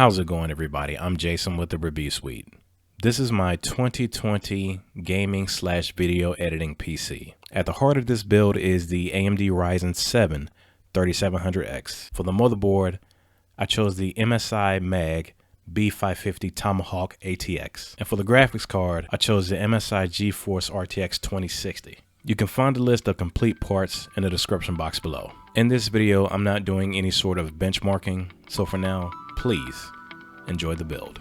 How's it going, everybody? I'm Jason with the Review Suite. This is my 2020 gaming / video editing PC. At the heart of this build is the AMD Ryzen 7 3700X. For the motherboard, I chose the MSI B550 TOMAHAWK ATX. And for the graphics card, I chose the MSI GeForce RTX 2060. You can find a list of complete parts in the description box below. In this video, I'm not doing any sort of benchmarking, so for now, please enjoy the build.